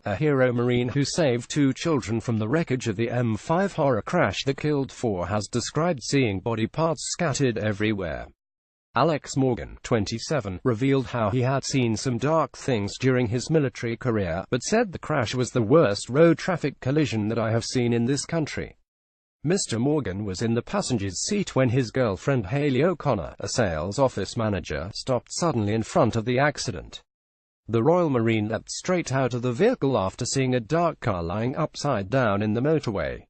a hero Marine who saved 2 children from the wreckage of the M5 horror crash that killed 4, has described seeing body parts scattered everywhere. Alex Morgan, 27, revealed how he had seen some dark things during his military career, but said the crash was the worst road traffic collision that I have seen in this country. Mr. Morgan was in the passenger's seat when his girlfriend Haley O'Connor, a sales office manager, stopped suddenly in front of the accident. The Royal Marine leapt straight out of the vehicle after seeing a dark car lying upside down in the motorway.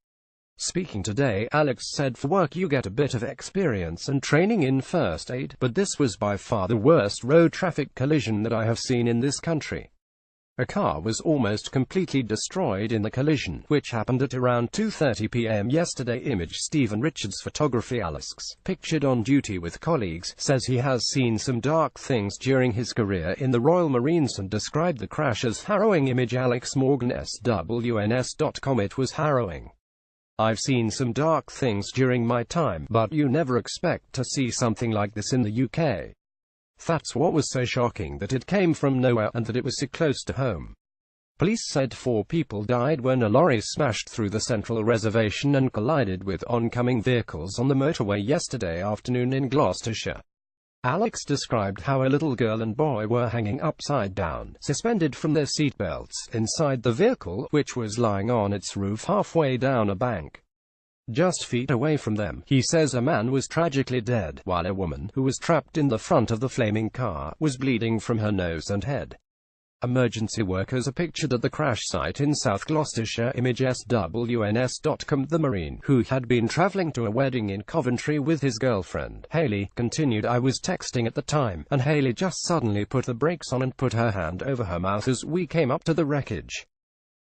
Speaking today, Alex said, "For work you get a bit of experience and training in first aid, but this was by far the worst road traffic collision that I have seen in this country." A car was almost completely destroyed in the collision, which happened at around 2:30 p.m. yesterday. Image Stephen Richards Photography. Alex, pictured on duty with colleagues, says he has seen some dark things during his career in the Royal Marines and described the crash as harrowing. Image Alex Morgan SWNS.com. It was harrowing. "I've seen some dark things during my time, but you never expect to see something like this in the UK. That's what was so shocking, that it came from nowhere, and that it was so close to home." Police said 4 people died when a lorry smashed through the central reservation and collided with oncoming vehicles on the motorway yesterday afternoon in Gloucestershire. Alex described how a little girl and boy were hanging upside down, suspended from their seatbelts, inside the vehicle, which was lying on its roof halfway down a bank. Just feet away from them, he says a man was tragically dead, while a woman, who was trapped in the front of the flaming car, was bleeding from her nose and head. Emergency workers are pictured at the crash site in South Gloucestershire. Image SWNS.com. The Marine, who had been travelling to a wedding in Coventry with his girlfriend, Haley, continued, "I was texting at the time, and Haley just suddenly put the brakes on and put her hand over her mouth as we came up to the wreckage.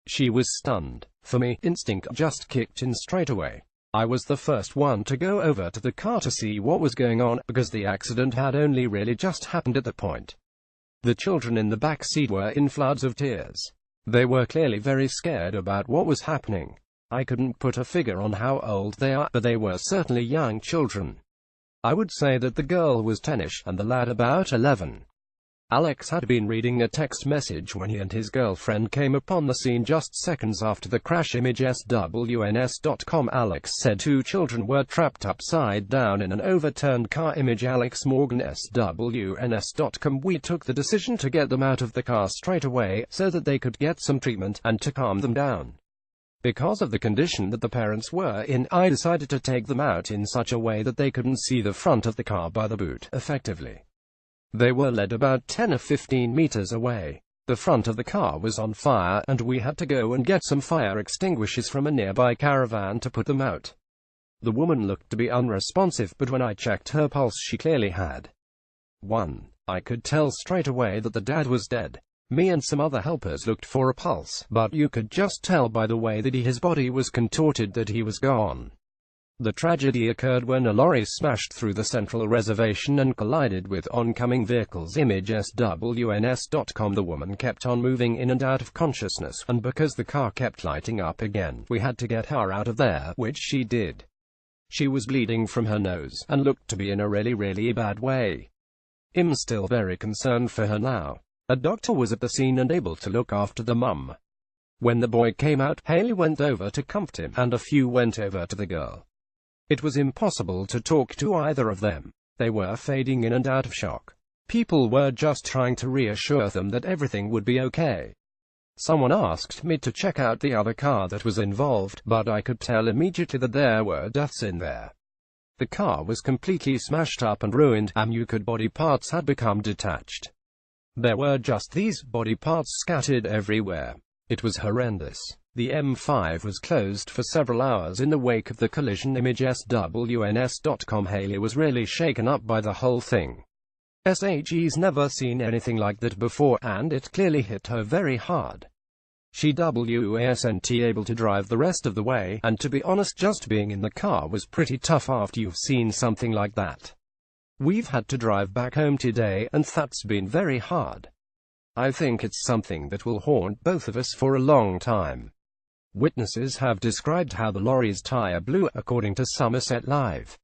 She was stunned. For me, instinct just kicked in straight away. I was the first one to go over to the car to see what was going on, because the accident had only really just happened at that point." The children in the back seat were in floods of tears. They were clearly very scared about what was happening. "I couldn't put a figure on how old they are, but they were certainly young children. I would say that the girl was 10ish, and the lad about 11. Alex had been reading a text message when he and his girlfriend came upon the scene just seconds after the crash. Image SWNS.com. Alex said 2 children were trapped upside down in an overturned car. Image Alex Morgan SWNS.com. "We took the decision to get them out of the car straight away, so that they could get some treatment, and to calm them down. Because of the condition that the parents were in, I decided to take them out in such a way that they couldn't see the front of the car by the boot, effectively. They were led about 10 or 15 meters away. The front of the car was on fire, and we had to go and get some fire extinguishers from a nearby caravan to put them out. The woman looked to be unresponsive, but when I checked her pulse she clearly had 1. I could tell straight away that the dad was dead. Me and some other helpers looked for a pulse, but you could just tell by the way that his body was contorted that he was gone. The tragedy occurred when a lorry smashed through the central reservation and collided with oncoming vehicles." Image SWNS.com. "The woman kept on moving in and out of consciousness, and because the car kept lighting up again, we had to get her out of there, which she did. She was bleeding from her nose, and looked to be in a really bad way. I'm still very concerned for her now. A doctor was at the scene and able to look after the mum. When the boy came out, Haley went over to comfort him, and a few went over to the girl. It was impossible to talk to either of them. They were fading in and out of shock. People were just trying to reassure them that everything would be okay. Someone asked me to check out the other car that was involved, but I could tell immediately that there were deaths in there. The car was completely smashed up and ruined, and body parts had become detached. There were just these body parts scattered everywhere. It was horrendous. The M5 was closed for several hours in the wake of the collision." Image SWNS.com. "Haley was really shaken up by the whole thing. She's never seen anything like that before, and it clearly hit her very hard. She wasn't able to drive the rest of the way, and to be honest, just being in the car was pretty tough after you've seen something like that. We've had to drive back home today, and that's been very hard. I think it's something that will haunt both of us for a long time." Witnesses have described how the lorry's tire blew, according to Somerset Live.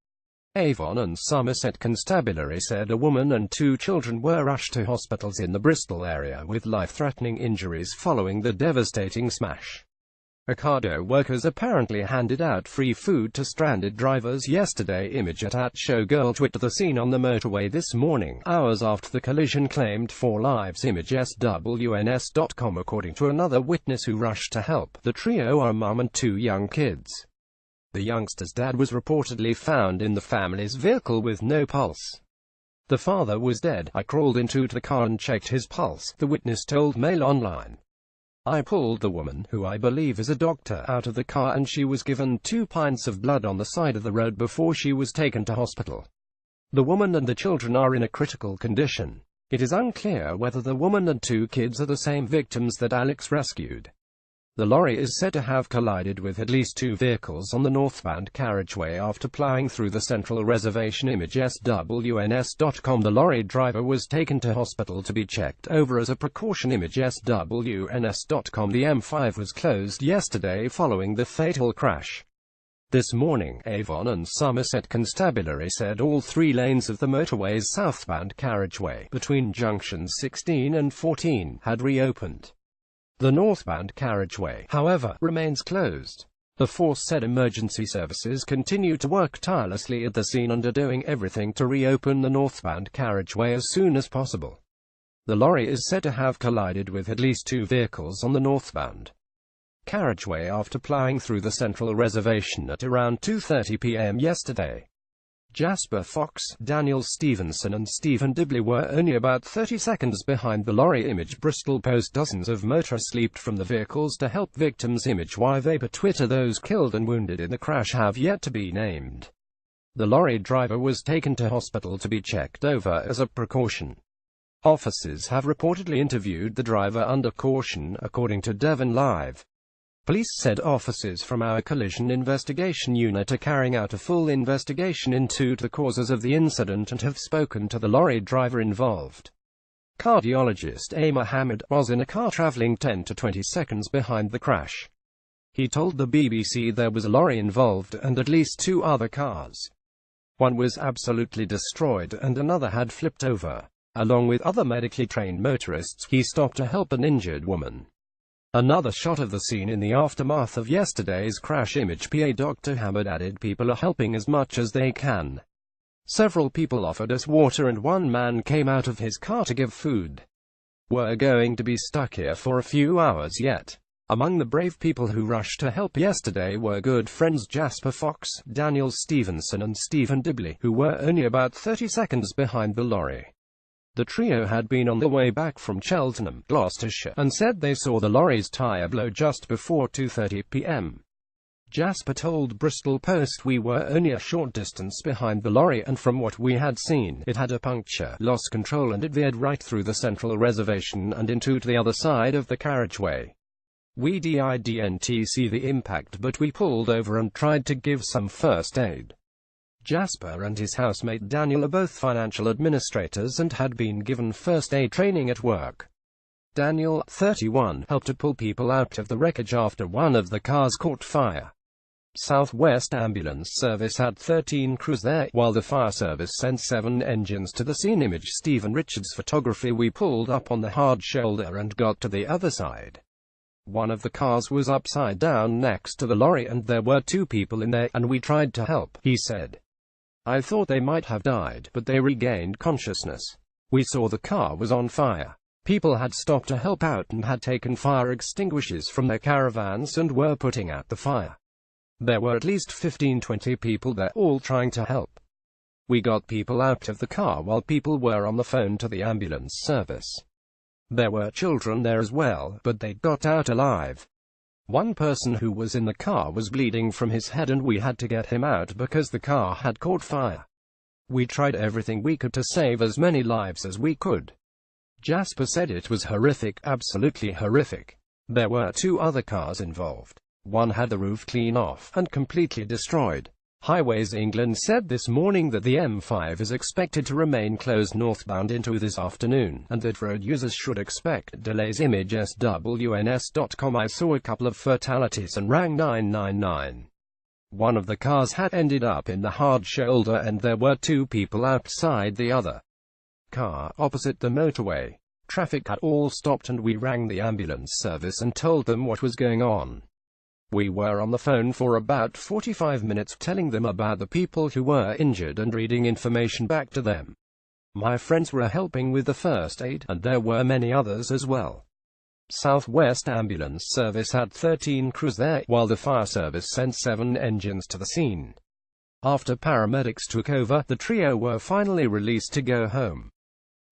Avon and Somerset Constabulary said a woman and 2 children were rushed to hospitals in the Bristol area with life-threatening injuries following the devastating smash. Ocado workers apparently handed out free food to stranded drivers yesterday. Image at Showgirl tweeted the scene on the motorway this morning, hours after the collision claimed 4 lives. Image SWNS.com. According to another witness who rushed to help, the trio are a mum and 2 young kids. The youngster's dad was reportedly found in the family's vehicle with no pulse. The father was dead. I crawled into the car and checked his pulse, the witness told Mail Online. I pulled the woman, who I believe is a doctor, out of the car and she was given 2 pints of blood on the side of the road before she was taken to hospital. The woman and the children are in a critical condition. It is unclear whether the woman and 2 kids are the same victims that Alex rescued. The lorry is said to have collided with at least 2 vehicles on the northbound carriageway after ploughing through the central reservation. Image SWNS.com. The lorry driver was taken to hospital to be checked over as a precaution. Image SWNS.com. The M5 was closed yesterday following the fatal crash. This morning, Avon and Somerset Constabulary said all 3 lanes of the motorway's southbound carriageway, between junctions 16 and 14, had reopened. The northbound carriageway, however, remains closed. The force said emergency services continue to work tirelessly at the scene and are doing everything to reopen the northbound carriageway as soon as possible. The lorry is said to have collided with at least 2 vehicles on the northbound carriageway after ploughing through the central reservation at around 2:30 p.m. yesterday. Jasper Fox, Daniel Stevenson and Stephen Dibley were only about 30 seconds behind the lorry. Image Bristol Post. Dozens of motorists leaped from the vehicles to help victims. Image Y Vapor Twitter. Those killed and wounded in the crash have yet to be named. The lorry driver was taken to hospital to be checked over as a precaution. Officers have reportedly interviewed the driver under caution, according to Devon Live. Police said officers from our collision investigation unit are carrying out a full investigation into the causes of the incident and have spoken to the lorry driver involved. Cardiologist A. Mohammed was in a car traveling 10 to 20 seconds behind the crash. He told the BBC there was a lorry involved and at least 2 other cars. One was absolutely destroyed and another had flipped over. Along with other medically trained motorists, he stopped to help an injured woman. Another shot of the scene in the aftermath of yesterday's crash. Image PA. Dr. Hamad added people are helping as much as they can. Several people offered us water and 1 man came out of his car to give food. We're going to be stuck here for a few hours yet. Among the brave people who rushed to help yesterday were good friends Jasper Fox, Daniel Stevenson and Stephen Dibley, who were only about 30 seconds behind the lorry. The trio had been on the way back from Cheltenham, Gloucestershire, and said they saw the lorry's tyre blow just before 2:30 p.m. Jasper told Bristol Post, we were only a short distance behind the lorry and from what we had seen, it had a puncture, lost control and it veered right through the central reservation and into the other side of the carriageway. We didn't see the impact but we pulled over and tried to give some first aid. Jasper and his housemate Daniel are both financial administrators and had been given first aid training at work. Daniel, 31, helped to pull people out of the wreckage after one of the cars caught fire. South West Ambulance Service had 13 crews there, while the fire service sent 7 engines to the scene. Image Stephen Richards Photography. We pulled up on the hard shoulder and got to the other side. One of the cars was upside down next to the lorry and there were 2 people in there, and we tried to help, he said. I thought they might have died, but they regained consciousness. We saw the car was on fire. People had stopped to help out and had taken fire extinguishers from their caravans and were putting out the fire. There were at least 15-20 people there, all trying to help. We got people out of the car while people were on the phone to the ambulance service. There were children there as well, but they got out alive. One person who was in the car was bleeding from his head and we had to get him out because the car had caught fire. We tried everything we could to save as many lives as we could. Jasper said it was horrific, absolutely horrific. There were 2 other cars involved. One had the roof clean off and completely destroyed. Highways England said this morning that the M5 is expected to remain closed northbound into this afternoon, and that road users should expect delays. Image SWNS.com. I saw a couple of fatalities and rang 999. One of the cars had ended up in the hard shoulder and there were 2 people outside the other car opposite the motorway. Traffic had all stopped and we rang the ambulance service and told them what was going on. We were on the phone for about 45 minutes telling them about the people who were injured and reading information back to them. My friends were helping with the first aid, and there were many others as well. Southwest Ambulance Service had 13 crews there, while the fire service sent 7 engines to the scene. After paramedics took over, the trio were finally released to go home.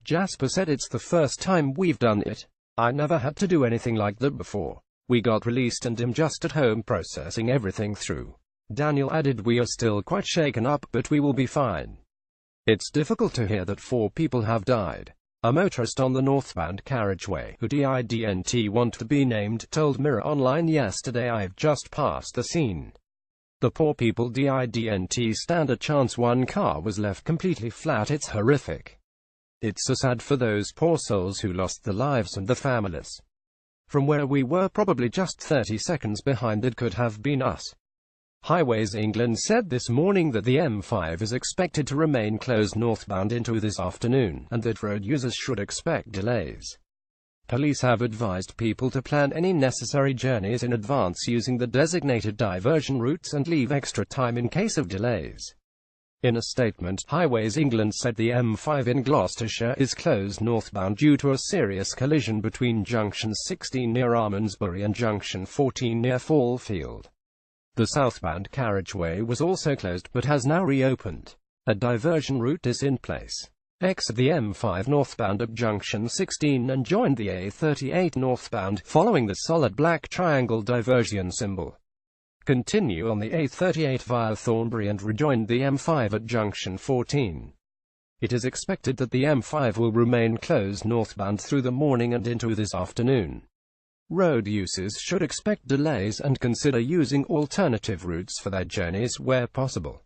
Jasper said, "It's the first time we've done it. I never had to do anything like that before. We got released and I'm just at home processing everything through." Daniel added, "We are still quite shaken up, but we will be fine. It's difficult to hear that 4 people have died." A motorist on the northbound carriageway, who didn't want to be named, told Mirror Online yesterday, "I've just passed the scene. The poor people didn't stand a chance. One car was left completely flat. It's horrific. It's so sad for those poor souls who lost their lives and the families. From where we were, probably just 30 seconds behind, it could have been us." Highways England said this morning that the M5 is expected to remain closed northbound into this afternoon, and that road users should expect delays. Police have advised people to plan any necessary journeys in advance using the designated diversion routes and leave extra time in case of delays. In a statement, Highways England said the M5 in Gloucestershire is closed northbound due to a serious collision between Junction 16 near Almondsbury and Junction 14 near Fallfield. The southbound carriageway was also closed, but has now reopened. A diversion route is in place. Exit the M5 northbound at Junction 16 and joined the A38 northbound, following the solid black triangle diversion symbol. Continue on the A38 via Thornbury and rejoin the M5 at Junction 14. It is expected that the M5 will remain closed northbound through the morning and into this afternoon. Road users should expect delays and consider using alternative routes for their journeys where possible.